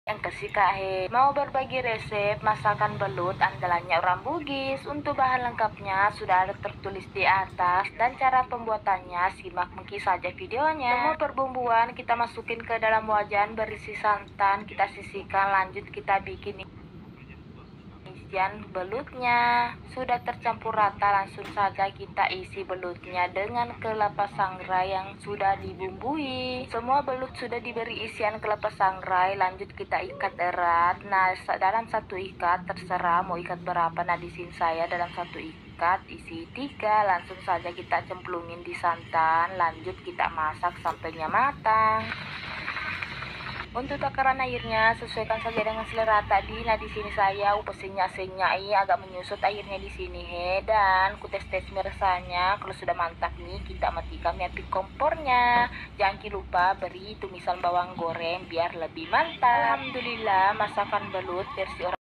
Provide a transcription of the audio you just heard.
Yang kesuka mau berbagi resep masakan belut andalannya orang Bugis. Untuk bahan lengkapnya sudah ada tertulis di atas dan cara pembuatannya simak mungkin saja videonya. Semua perbumbuan kita masukin ke dalam wajan berisi santan, kita sisihkan, lanjut kita bikin isian belutnya. Sudah tercampur rata, langsung saja kita isi belutnya dengan kelapa sangrai yang sudah dibumbui. Semua belut sudah diberi isian kelapa sangrai, lanjut kita ikat erat. Nah, dalam satu ikat terserah mau ikat berapa. Nah, di sini saya dalam satu ikat isi 3. Langsung saja kita cemplungin di santan, lanjut kita masak sampainya matang. Untuk takaran airnya sesuaikan saja dengan selera tadi. Nah, di sini saya upesinya agak menyusut airnya di sini dan ku tes rasanya. Kalau sudah mantap nih, kita matikan api kompornya. Jangan lupa beri tumisan bawang goreng biar lebih mantap. Alhamdulillah, masakan belut versi orang